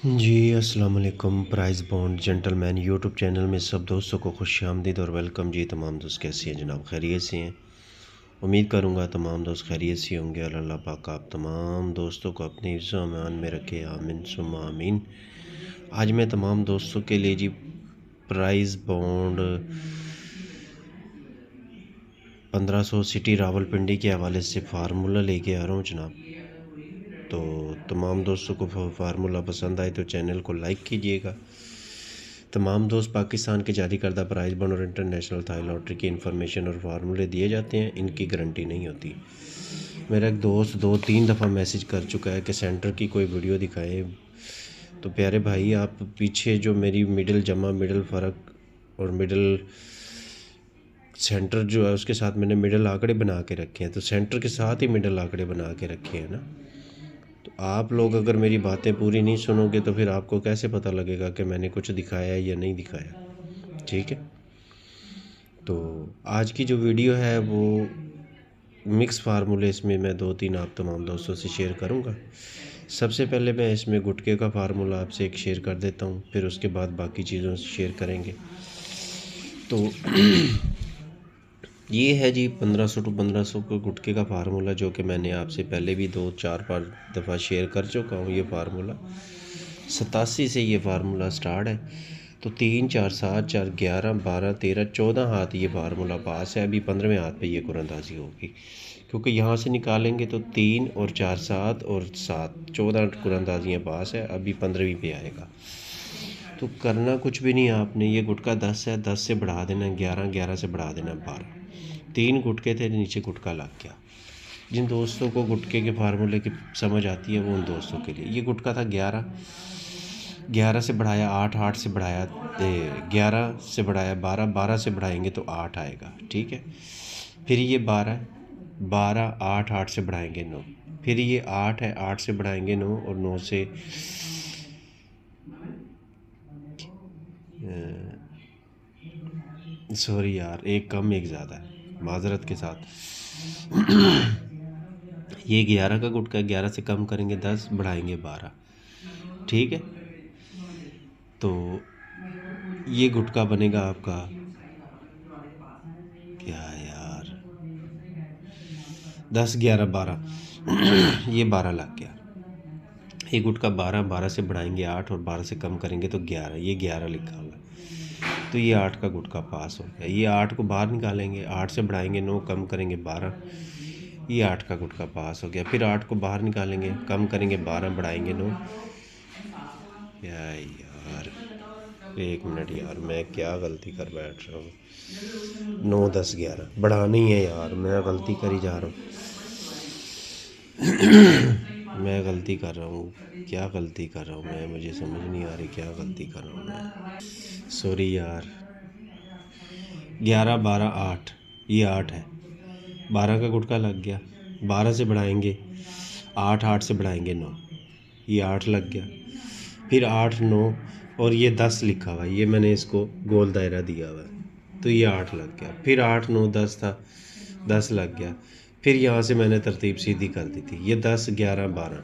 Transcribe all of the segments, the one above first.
जी अस्सलाम वालेकुम। Price bond gentleman YouTube channel में सब दोस्तों को खुश आमदीद और वेलकम। जी तमाम दोस्त कैसे हैं जनाब? खैरियत से हैं? उम्मीद करूँगा तमाम दोस्त खैरियत से होंगे। अल्लाह पाक आप तमाम दोस्तों को अपने हिफ्ज़ व अमान में रखे, आमीन सुम्मा आमीन। आज मैं तमाम दोस्तों के लिए जी प्राइस बॉन्ड 1500 सिटी रावलपिंडी के हवाले से फार्मूला लेके आ रहा हूँ जनाब। तो तमाम दोस्तों को फार्मूला पसंद आए तो चैनल को लाइक कीजिएगा। तमाम दोस्त पाकिस्तान के जारी करदा प्राइस बॉन्ड और इंटरनेशनल थाई लॉटरी की इन्फॉर्मेशन और फार्मूले दिए जाते हैं, इनकी गारंटी नहीं होती। मेरा एक दोस्त 2-3 दफ़ा मैसेज कर चुका है कि सेंटर की कोई वीडियो दिखाएं। तो प्यारे भाई, आप पीछे जो मेरी मिडिल जमा, मिडिल फ़र्क और मिडिल सेंटर जो है उसके साथ मैंने मिडिल आंकड़े बना के रखे हैं, तो सेंटर के साथ ही मिडिल आंकड़े बना के रखे हैं ना। तो आप लोग अगर मेरी बातें पूरी नहीं सुनोगे तो फिर आपको कैसे पता लगेगा कि मैंने कुछ दिखाया है या नहीं दिखाया? ठीक है। तो आज की जो वीडियो है वो मिक्स फार्मूले, इसमें मैं 2-3 आप तमाम दोस्तों से शेयर करूंगा। सबसे पहले मैं इसमें गुटके का फार्मूला आपसे एक शेयर कर देता हूं, फिर उसके बाद बाकी चीज़ों से शेयर करेंगे। तो ये है जी 1500 टू 1500 को गुटके का फार्मूला, जो कि मैंने आपसे पहले भी 2-4-5 दफ़ा शेयर कर चुका हूँ। ये फार्मूला 87 से ये फार्मूला स्टार्ट है। तो 3 4 7 4 11 12 13 14 हाथ ये फार्मूला पास है। अभी 15वें हाथ पे ये कुरानंदाजी होगी, क्योंकि यहाँ से निकालेंगे तो 3 और 4 7 और 7 14 कुरानंदाजियाँ पास है। अभी 15वीं पे आएगा। तो करना कुछ भी नहीं आपने, ये गुटका 10 है, 10 से बढ़ा देना 11, 11 से बढ़ा देना 12। 3 गुटके थे, नीचे गुटका लग गया। जिन दोस्तों को गुटके के फार्मूले की समझ आती है वो उन दोस्तों के लिए। ये गुटका था 11, 11 से बढ़ाया 8, 8 से बढ़ाया 11 से बढ़ाया 12, 12 से बढ़ाएंगे तो 8 आएगा। ठीक है। फिर ये 12, 12 8, 8 से बढ़ाएंगे 9, फिर ये 8 है, 8 से बढ़ाएंगे 9 और 9 से सॉरी यार, एक कम एक ज़्यादा है, माजरत के साथ। ये 11 का गुटका, 11 से कम करेंगे 10, बढ़ाएंगे 12। ठीक है। तो ये गुटका बनेगा आपका क्या यार, 10 11 12 ये 12 लग गया। ये गुटका 12, 12 से बढ़ाएंगे 8 और 12 से कम करेंगे तो 11, ये 11 लिखा हुआ है। तो ये 8 का गुटका पास हो गया। ये 8 को बाहर निकालेंगे, 8 से बढ़ाएंगे 9, कम करेंगे 12, ये 8 का गुटका पास हो गया। फिर 8 को बाहर निकालेंगे, कम करेंगे 12, बढ़ाएंगे 9। यार एक मिनट यार, मैं क्या गलती कर बैठ रहा हूँ। 9 10 11 बढ़ाना ही है यार, मैं गलती कर ही जा रहा हूँ। मैं गलती कर रहा हूँ, क्या गलती कर रहा हूँ मैं, मुझे समझ नहीं आ रही क्या गलती कर रहा हूँ मैं। सॉरी यार। 11 12 8, ये 8 है, 12 का गुटका लग गया। 12 से बढ़ाएंगे 8, 8 से बढ़ाएंगे 9, ये 8 लग गया। फिर 8 9 और ये 10 लिखा हुआ है, ये मैंने इसको गोल दायरा दिया हुआ है, तो ये 8 लग गया। फिर 8 9 10 था, 10 लग गया। फिर यहाँ से मैंने तरतीब सीधी कर दी थी, ये 10 11 12,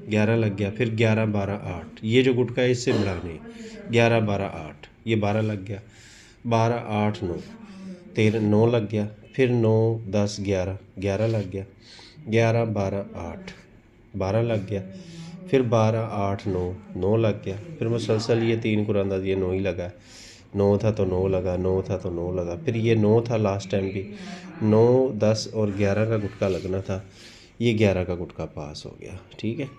11 लग गया। फिर 11 12 8, ये जो गुटका है इससे बढ़ाने 11 12 8, ये 12 लग गया। 12 8 9 13 9 लग गया। फिर 9 10 11, 11 लग गया। 11 12 8, 12 लग गया। फिर 12 8 9, 9 लग गया। फिर मुसलसल ये 3 कुरानंदाजी 9 ही लगा, 9 था तो 9 लगा, 9 था तो 9 लगा। फिर ये 9 था लास्ट टाइम भी, 9 10 और 11 का गुटका लगना था, ये 11 का गुटका पास हो गया। ठीक है।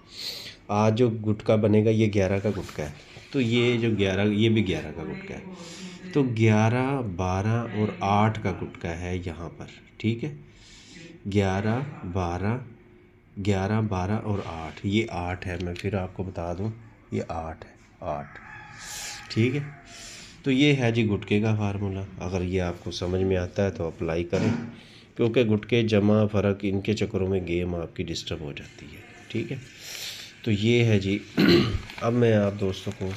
आज जो गुटका बनेगा ये 11 का गुटका है, तो ये जो 11, ये भी 11 का गुटका है। तो 11 12 और 8 का गुटका है यहाँ पर। ठीक है। 11 12, 11 12 और 8, ये 8 है। मैं फिर आपको बता दूं, ये 8 है, 8। ठीक है। तो ये है जी गुटके का फार्मूला। अगर ये आपको समझ में आता है तो अप्लाई करें, क्योंकि गुटके जमा फ़र्क इनके चक्करों में गेम आपकी डिस्टर्ब हो जाती है। ठीक है। तो ये है जी। अब मैं आप दोस्तों को,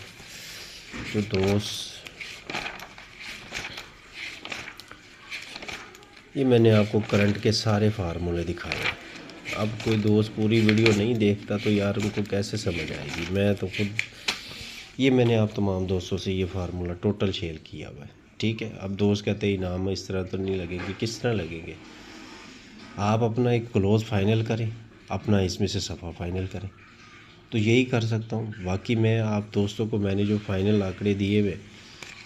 जो दोस्त, ये मैंने आपको करंट के सारे फार्मूले दिखाए। अब कोई दोस्त पूरी वीडियो नहीं देखता तो यार उनको कैसे समझ आएगी। मैं तो खुद ये मैंने आप तमाम दोस्तों से ये फार्मूला टोटल शेयर किया हुआ है, ठीक है। अब दोस्त कहते हैं इनाम इस तरह तो नहीं लगेंगे, किस तरह लगेंगे? आप अपना एक क्लोज़ फाइनल करें, अपना इसमें से सफ़ा फाइनल करें, तो यही कर सकता हूँ। बाकी मैं आप दोस्तों को मैंने जो फाइनल आंकड़े दिए हुए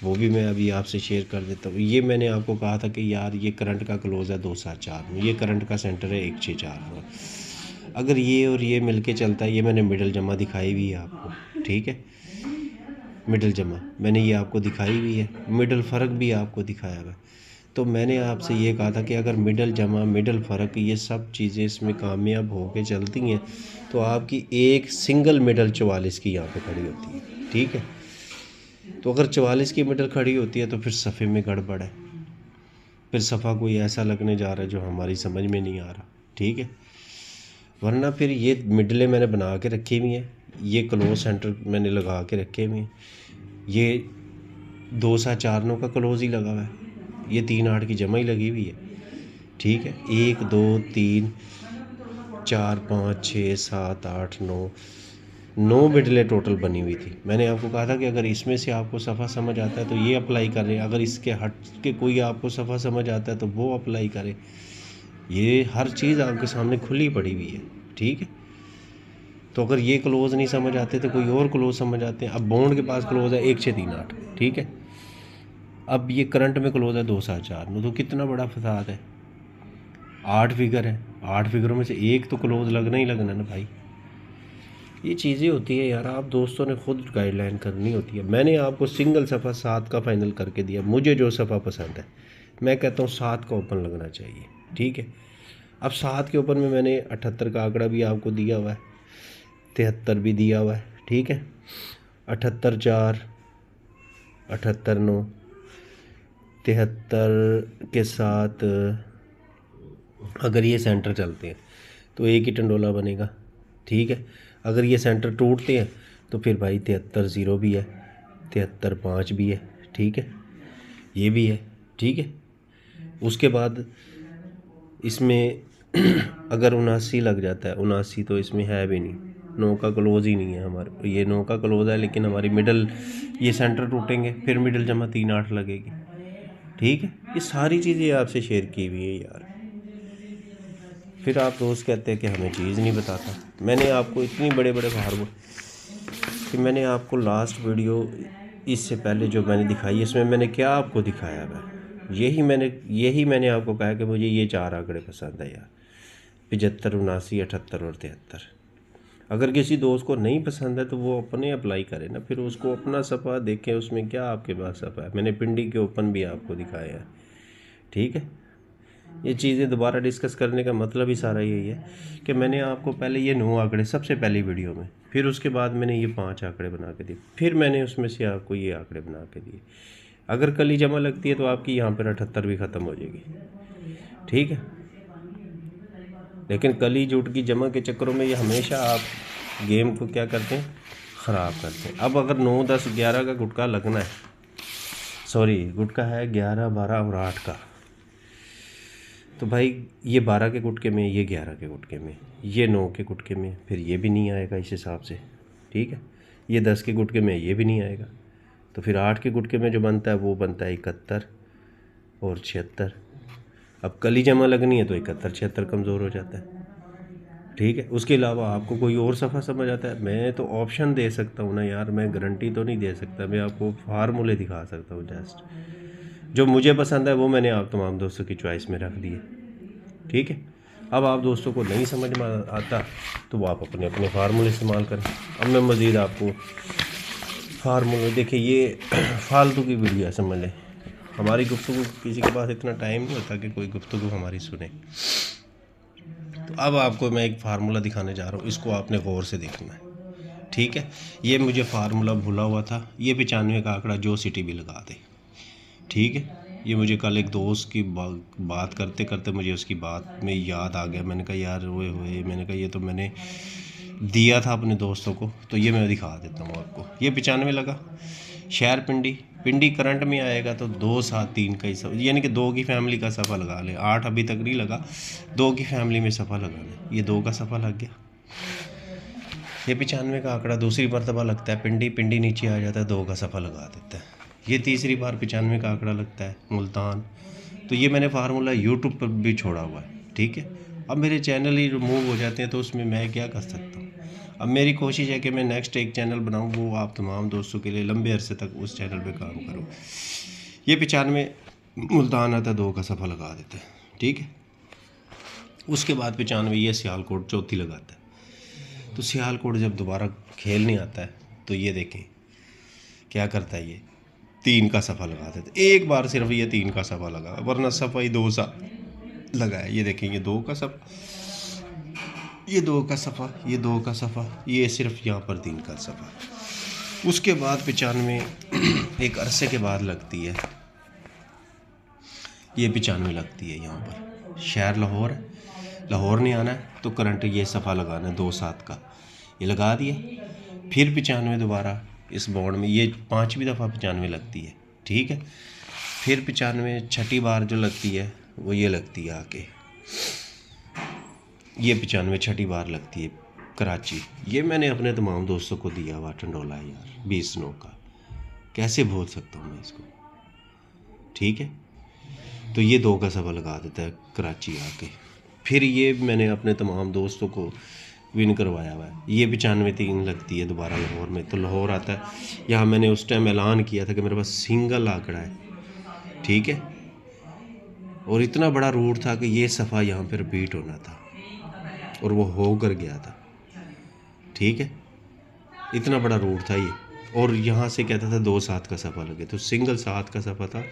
वो भी मैं अभी आपसे शेयर कर देता हूँ। ये मैंने आपको कहा था कि यार ये करंट का क्लोज़ है 274 में, ये करंट का सेंटर है 164 में। अगर ये और ये मिलके चलता है, ये मैंने मिडल जमा दिखाई हुई है आपको, ठीक है। मिडल जमा मैंने ये आपको दिखाई हुई है, मिडल फ़र्क भी आपको दिखाया हुआ है। तो मैंने आपसे ये कहा था कि अगर मिडल जमा, मिडल फ़र्क, ये सब चीज़ें इसमें कामयाब होके चलती हैं तो आपकी एक सिंगल मिडल 44 की यहाँ पे खड़ी होती है, ठीक है। तो अगर 44 की मिडल खड़ी होती है तो फिर सफ़े में गड़बड़ है, फिर सफ़ा कोई ऐसा लगने जा रहा है जो हमारी समझ में नहीं आ रहा, ठीक है। वरना फिर ये मिडलें मैंने बना के रखी हुई हैं, ये क्लोज सेंटर मैंने लगा के रखे हुए हैं, ये 2-4 का क्लोज़ ही लगा हुआ है, ये 3-8 की जमा ही लगी हुई है, ठीक है। 1 2 3 4 5 6 7 8 9 मिडलें टोटल बनी हुई थी। मैंने आपको कहा था कि अगर इसमें से आपको सफ़ा समझ आता है तो ये अप्लाई करें, अगर इसके हट के कोई आपको सफ़ा समझ आता है तो वो अप्लाई करें। ये हर चीज़ आपके सामने खुली पड़ी हुई है, ठीक है। तो अगर ये क्लोज़ नहीं समझ आते तो कोई और क्लोज़ समझ आते हैं। अब बॉन्ड के पास क्लोज़ है 1638, ठीक है। अब ये करंट में क्लोज़ है 274 में, तो कितना बड़ा फसाद है। 8 फिगर है, 8 फिगरों में से एक तो क्लोज़ लगना ही लगना ना भाई। ये चीज़ें होती है यार, आप दोस्तों ने खुद गाइडलाइन करनी होती है। मैंने आपको सिंगल सफ़ा 7 का फाइनल करके दिया, मुझे जो सफ़ा पसंद है मैं कहता हूँ 7 का ओपन लगना चाहिए, ठीक है। अब 7 के ऊपर में मैंने 78 का आंकड़ा भी आपको दिया हुआ है, 73 भी दिया हुआ है, ठीक है। 78 4, 78 9, 73 के साथ अगर ये सेंटर चलते हैं तो एक ही टंडोला बनेगा, ठीक है। अगर ये सेंटर टूटते हैं तो फिर भाई 73 0 भी है, 73 5 भी है, ठीक है, ये भी है, ठीक है। उसके बाद इसमें अगर 79 लग जाता है, 79 तो इसमें है भी नहीं, 9 का क्लोज़ ही नहीं है हमारे, ये 9 का क्लोज़ है लेकिन हमारी मिडल, ये सेंटर टूटेंगे फिर मिडल जमा 3-8 लगेगी, ठीक है। ये सारी चीज़ें आपसे शेयर की हुई है यार। फिर आप दोस्त कहते हैं कि हमें चीज़ नहीं बताता। मैंने आपको इतनी बड़े बड़े फार्मूले कि मैंने आपको लास्ट वीडियो इससे पहले जो मैंने दिखाई इसमें मैंने क्या आपको दिखाया है, यही मैंने आपको कहा कि मुझे ये 4 आंकड़े पसंद है यार, 75 79 78 और 73। अगर किसी दोस्त को नहीं पसंद है तो वो अपने अप्लाई करे ना, फिर उसको अपना सफ़ा देखें, उसमें क्या आपके पास सफ़ा है। मैंने पिंडी के ओपन भी आपको दिखाया है, ठीक है। ये चीज़ें दोबारा डिस्कस करने का मतलब ही सारा यही है कि मैंने आपको पहले ये 9 आंकड़े सबसे पहली वीडियो में, फिर उसके बाद मैंने ये 5 आंकड़े बना के दिए, फिर मैंने उसमें से आपको ये आंकड़े बना के दिए। अगर कल ही जमा लगती है तो आपकी यहाँ पर 78 भी ख़त्म हो जाएगी, ठीक है। लेकिन कली जुट की जमा के चक्करों में ये हमेशा आप गेम को क्या करते हैं, ख़राब करते हैं। अब अगर 9 10 11 का गुटका लगना है, सॉरी गुटका है 11 12 और 8 का, तो भाई ये 12 के गुटके में, ये 11 के गुटके में, ये 9 के गुटके में, फिर ये भी नहीं आएगा इस हिसाब से, ठीक है। ये 10 के गुटके में ये भी नहीं आएगा, तो फिर 8 के गुटके में जो बनता है वो बनता है 71 और 76। अब कली जमा लगनी है तो 71 76 कमज़ोर हो जाता है, ठीक है। उसके अलावा आपको कोई और सफ़ा समझ आता है, मैं तो ऑप्शन दे सकता हूँ ना यार, मैं गारंटी तो नहीं दे सकता, मैं आपको फार्मूले दिखा सकता हूँ। जस्ट जो मुझे पसंद है वो मैंने आप तमाम दोस्तों की चॉइस में रख दी है, ठीक है। अब आप दोस्तों को नहीं समझ में आता तो वो आप अपने अपने फार्मूले इस्तेमाल करें। अब मैं मज़ीद आपको फार्मूले, देखिए ये फालतू की वीडियो है, समझ लें। हमारी गुफ्तगू, किसी के पास इतना टाइम नहीं होता कि कोई गुफ्तगू हमारी सुने। तो अब आपको मैं एक फार्मूला दिखाने जा रहा हूँ, इसको आपने गौर से देखना है, ठीक है। ये मुझे फार्मूला भूला हुआ था, ये 95 का आंकड़ा जो सिटी भी लगा दे, ठीक है। ये मुझे कल एक दोस्त की बात करते करते मुझे उसकी बात में याद आ गया। मैंने कहा यार ओए होए, मैंने कहा ये तो मैंने दिया था अपने दोस्तों को, तो ये मैं दिखा देता हूँ आपको। ये 95 लगा, शहर पिंडी करंट में आएगा तो 2 7 3 का ही सफ़ा, यानी कि 2 की फैमिली का सफ़ा लगा ले। 8 अभी तक नहीं लगा, 2 की फैमिली में सफ़ा लगा ले, ये 2 का सफ़ा लग गया। ये 95 का आंकड़ा दूसरी मरतबा लगता है, पिंडी पिंडी नीचे आ जाता है, 2 का सफ़ा लगा देता है। ये तीसरी बार 95 का आंकड़ा लगता है, मुल्तान। तो ये मैंने फार्मूला यूट्यूब पर भी छोड़ा हुआ है, ठीक है। अब मेरे चैनल ही रिमूव हो जाते हैं तो उसमें मैं क्या कर सकता हूँ। अब मेरी कोशिश है कि मैं नेक्स्ट एक चैनल बनाऊँ, वो आप तमाम दोस्तों के लिए लंबे अरसे तक उस चैनल पे काम करूँ। ये 95 मुल्तान आता है, 2 का सफ़ा लगा देता है, ठीक है। उसके बाद 95 ये सियालकोट चौथी लगाता है। तो सियालकोट जब दोबारा खेलने आता है तो ये देखें क्या करता है, ये 3 का सफ़ा लगा देता है। एक बार सिर्फ ये 3 का सफ़ा लगा, वरना सफ़ा ही 2 सा लगा है। ये देखें, ये 2 का सफ़ा, ये 2 का सफ़ा, ये 2 का सफ़ा, ये सिर्फ यहाँ पर 3 का सफ़ा। उसके बाद 95 एक अरसे के बाद लगती है, ये 95 लगती है यहाँ पर। शहर लाहौर है, लाहौर नहीं आना है तो करंट ये सफ़ा लगाना है 2-7 का, ये लगा दिया। फिर 95 दोबारा इस बॉन्ड में, ये 5वीं दफ़ा 95 लगती है, ठीक है। फिर 95 छठी बार जो लगती है वो ये लगती है आके, ये 95 छठी बार लगती है कराची। ये मैंने अपने तमाम दोस्तों को दिया हुआ टंडोला यार, 20 नो का, कैसे भूल सकता हूँ मैं इसको, ठीक है। तो ये 2 का सफ़ा लगा देता है कराची आके। फिर ये मैंने अपने तमाम दोस्तों को विन करवाया हुआ है। ये 95 3 लगती है दोबारा लाहौर में, तो लाहौर आता है। यहाँ मैंने उस टाइम ऐलान किया था कि मेरे पास सिंगल आंकड़ा है, ठीक है। और इतना बड़ा रूट था कि ये सफ़ा यहाँ पर रिपीट होना था और वो हो कर गया था, ठीक है। इतना बड़ा रूट था ये, और यहाँ से कहता था 2-7 का सफ़ा लगे, तो सिंगल 7 का सफ़ा था।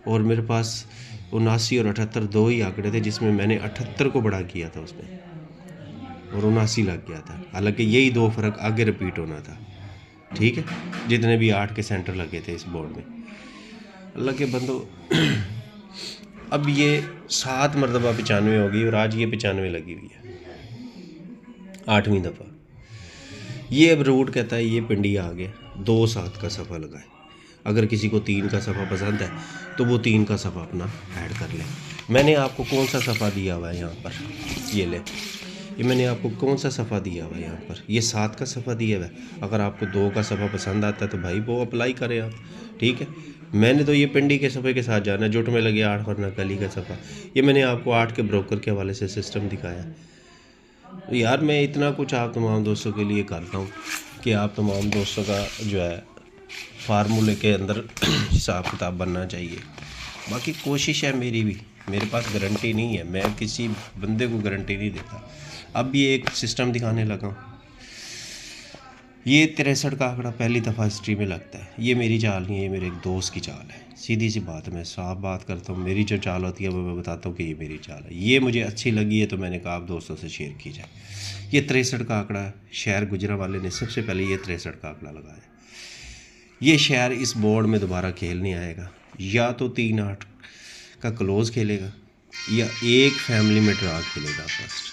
और मेरे पास 79 और 78 2 ही आंकड़े थे, जिसमें मैंने 78 को बड़ा किया था उसमें, और 79 लग गया था। हालांकि यही 2 फ़र्क आगे रिपीट होना था, ठीक है। जितने भी 8 के सेंटर लगे थे इस बोर्ड में, अल्लाह के बंदो। अब ये 7 मरतबा 95 हो गई और आज ये 95 लगी हुई है 8वीं दफ़ा। ये अब रूट कहता है ये पिंडी आ गया, 2-7 का सफ़ा लगाए। अगर किसी को 3 का सफ़ा पसंद है तो वो 3 का सफ़ा अपना ऐड कर ले। मैंने आपको कौन सा सफ़ा दिया हुआ है यहाँ पर, ये ले, ये मैंने आपको कौन सा सफ़ा दिया हुआ है यहाँ पर, ये 7 का सफ़ा दिया हुआ है। अगर आपको 2 का सफ़ा पसंद आता है तो भाई वो अप्लाई करें आप, ठीक है। मैंने तो ये पिंडी के सफ़े के साथ जाना है, जुट में लगे 8 वरना कली का सफ़ा। ये मैंने आपको 8 के ब्रोकर के हवाले से सिस्टम दिखाया है। तो यार मैं इतना कुछ आप तमाम दोस्तों के लिए करता हूँ कि आप तमाम दोस्तों का जो है फार्मूले के अंदर हिसाब किताब बनना चाहिए। बाकी कोशिश है मेरी भी, मेरे पास गारंटी नहीं है, मैं किसी बंदे को गारंटी नहीं देता। अब भी एक सिस्टम दिखाने लगा हूँ। ये 63 का आंकड़ा पहली दफ़ा हिस्ट्री में लगता है। ये मेरी चाल नहीं है, ये मेरे एक दोस्त की चाल है। सीधी सी बात है, मैं साफ बात करता हूँ। मेरी जो चाल होती है वो मैं बताता हूँ कि ये मेरी चाल है। ये मुझे अच्छी लगी है तो मैंने कहा आप दोस्तों से शेयर की जाए। ये 63 का आंकड़ा शहर गुजरांवाले ने सबसे पहले ये 63 का आंकड़ा लगाया। ये शहर इस बोर्ड में दोबारा खेलने आएगा, या तो 3-8 का क्लोज खेलेगा या एक फैमिली में ड्रा खेलेगा फर्स्ट।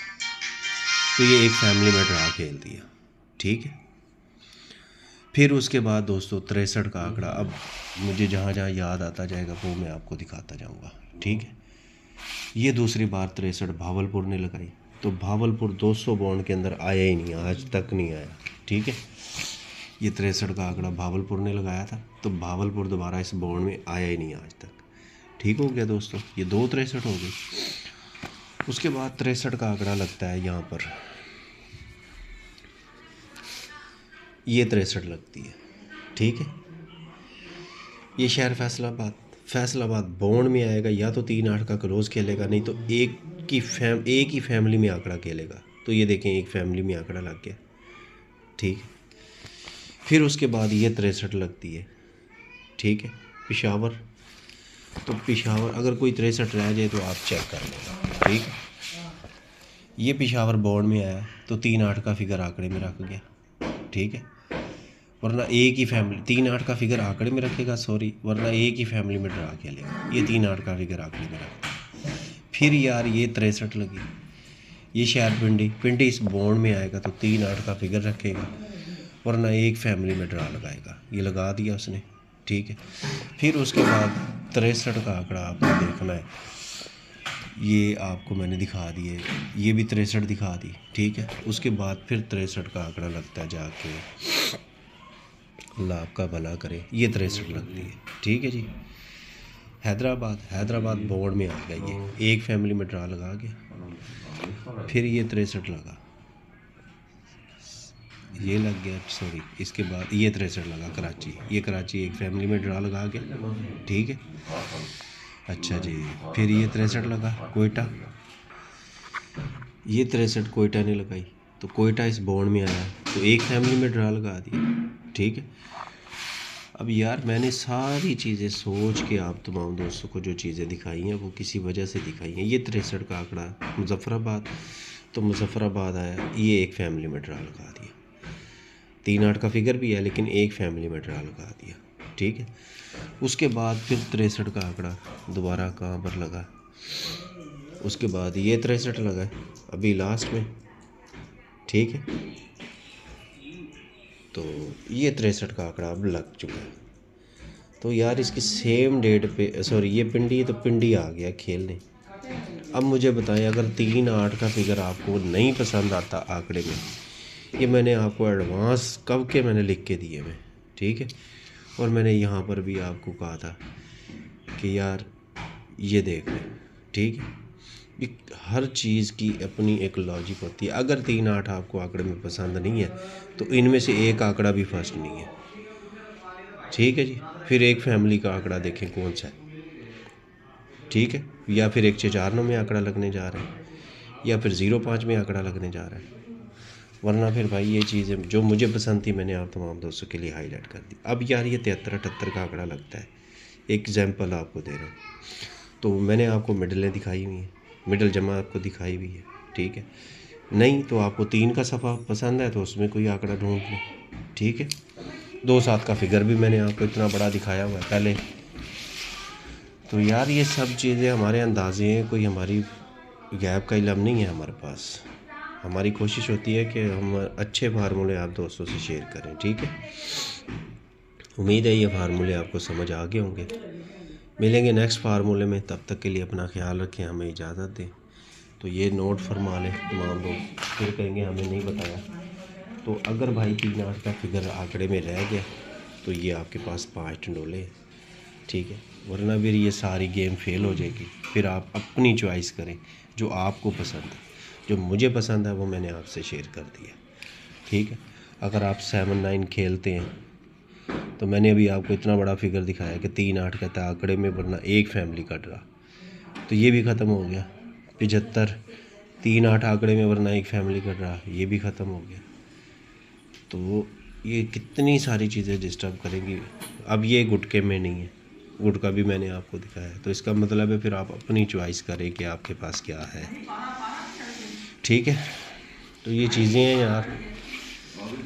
तो ये एक फैमिली में ड्रा खेल दिया, ठीक है। फिर उसके बाद दोस्तों 63 का आंकड़ा, अब मुझे जहाँ जहाँ याद आता जाएगा वो मैं आपको दिखाता जाऊँगा, ठीक है। ये दूसरी बार 63 भावलपुर ने लगाई, तो भावलपुर 200 बॉन्ड के अंदर आया ही नहीं, आज तक नहीं आया, ठीक है। ये 63 का आंकड़ा भावलपुर ने लगाया था, तो भावलपुर दोबारा इस बॉन्ड में आया ही नहीं आज तक, ठीक हो गया दोस्तों। ये 2 63 हो गई। उसके बाद 63 का आंकड़ा लगता है यहाँ पर, ये 63 लगती है, ठीक है। ये शहर फैसलाबाद बॉन्ड में आएगा, या तो 3-8 का क्लोज खेलेगा, नहीं तो एक ही फैमिली में आंकड़ा खेलेगा। तो ये देखें एक फैमिली में आंकड़ा लग गया, ठीक है। फिर उसके बाद ये 63 लगती है, ठीक है। पेशावर, तो पेशावर अगर कोई 63 रह जाए तो आप चेक कर लेना, ठीक है। ये पेशावर बॉन्ड में आया तो 3-8 का फिगर आंकड़े में रख गया, ठीक है। वरना एक ही फैमिली 3-8 का फिगर आंकड़े में रखेगा, वरना एक ही फैमिली में ड्रा खेलेगा। ये 3-8 का फिगर आंकड़े में रखेगा। फिर यार ये 63 लगी, ये शहर पिंडी इस बॉन्ड में आएगा तो 3-8 का फिगर रखेगा, वरना एक फैमिली में ड्रा लगाएगा। ये लगा दिया उसने, ठीक है। फिर उसके बाद 63 का आंकड़ा आपने देखना है, ये आपको मैंने दिखा दिए, ये भी 63 दिखा दी, ठीक है। उसके बाद फिर 63 का आंकड़ा लगता है जाके, अल्लाह आपका भला करे, ये 63 लगती है, ठीक है जी। हैदराबाद बोर्ड में आ गया, ये एक फैमिली में ड्रा लगा गया, फिर ये 63 लगा, ये लग गया, सॉरी इसके बाद ये 63 लगा कराची, ये कराची एक फैमिली में ड्रा लगा गया, ठीक है। अच्छा जी, फिर ये 63 लगा कोयटा, ये 63 कोयटा ने लगाई, तो कोयटा इस बोर्ड में आया, तो एक फैमिली में ड्रा लगा दिया, ठीक है। अब यार मैंने सारी चीज़ें सोच के आप तमाम दोस्तों को जो चीज़ें दिखाई हैं वो किसी वजह से दिखाई हैं। ये 63 का आंकड़ा मुजफ्फराबाद, तो मुजफ्फराबाद आया, ये एक फैमिली में ड्रा लगा दिया, 3-8 का फिगर भी है लेकिन एक फैमिली में ड्रा लगा दिया, ठीक है। उसके बाद फिर 63 का आंकड़ा दोबारा कहाँ पर लगा, उसके बाद ये 63 लगा अभी लास्ट में, ठीक है। तो ये 63 का आंकड़ा अब लग चुका है। तो यार इसकी सेम डेट पे, सॉरी ये पिंडी है तो पिंडी आ गया खेलने। अब मुझे बताएं, अगर 3-8 का फिगर आपको नहीं पसंद आता आंकड़े में, ये मैंने आपको एडवांस कब के मैंने लिख के दिए मैं, ठीक है। और मैंने यहाँ पर भी आपको कहा था कि यार ये देख लें, ठीक है। हर चीज़ की अपनी एक लॉजिक होती है। अगर 3-8 आपको आंकड़े में पसंद नहीं है तो इनमें से एक आंकड़ा भी फर्स्ट नहीं है, ठीक है जी। फिर एक फैमिली का आंकड़ा देखें कौन सा है, ठीक है, या फिर 1-4-9 में आंकड़ा लगने जा रहा है, या फिर 0-5 में आंकड़ा लगने जा रहा है, वरना फिर भाई ये चीज़ें जो मुझे पसंद थी मैंने आप तमाम दोस्तों के लिए हाईलाइट कर दी। अब यार ये 73-78 का आंकड़ा लगता है, एक एग्जाम्पल आपको दे रहा हूँ। तो मैंने आपको मिडलें दिखाई हुई हैं, मिडल जमा आपको दिखाई हुई है, ठीक है। नहीं तो आपको 3 का सफ़ा पसंद है तो उसमें कोई आंकड़ा ढूंढ लें, ठीक है। 2-7 का फिगर भी मैंने आपको इतना बड़ा दिखाया हुआ है पहले। तो यार ये सब चीज़ें हमारे अंदाजे हैं, कोई हमारी गैप का इल्म नहीं है हमारे पास। हमारी कोशिश होती है कि हम अच्छे फार्मूले आप दोस्तों से शेयर करें, ठीक है। उम्मीद है ये फार्मूले आपको समझ आ गए होंगे। मिलेंगे नेक्स्ट फार्मूले में, तब तक के लिए अपना ख्याल रखें, हमें इजाज़त दें। तो ये नोट फरमा लें तमाम लोग, फिर कहेंगे हमें नहीं बताया। तो अगर भाई 3-8 का फिगर आंकड़े में रह गया तो ये आपके पास 5 टंडोले हैं, ठीक है। वरना फिर ये सारी गेम फेल हो जाएगी। फिर आप अपनी चॉइस करें जो आपको पसंद है। जो मुझे पसंद है वो मैंने आपसे शेयर कर दिया, ठीक है। अगर आप 7-9 खेलते हैं तो मैंने अभी आपको इतना बड़ा फिगर दिखाया कि 3-8 का था आंकड़े में, वरना एक फैमिली का ड्रा, तो ये भी ख़त्म हो गया। 75 3-8 आंकड़े में वरना एक फैमिली का ड्रा, ये भी ख़त्म हो गया। तो ये कितनी सारी चीज़ें डिस्टर्ब करेंगी। अब ये गुटके में नहीं है, गुटका भी मैंने आपको दिखाया, तो इसका मतलब है फिर आप अपनी चॉइस करें कि आपके पास क्या है, ठीक है। तो ये चीज़ें हैं यार,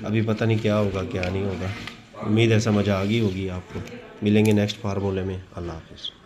अभी पता नहीं क्या होगा क्या नहीं होगा। उम्मीद है समझ आ गई होगी आपको। मिलेंगे नेक्स्ट फार्मूले में। अल्लाह हाफ़िज़।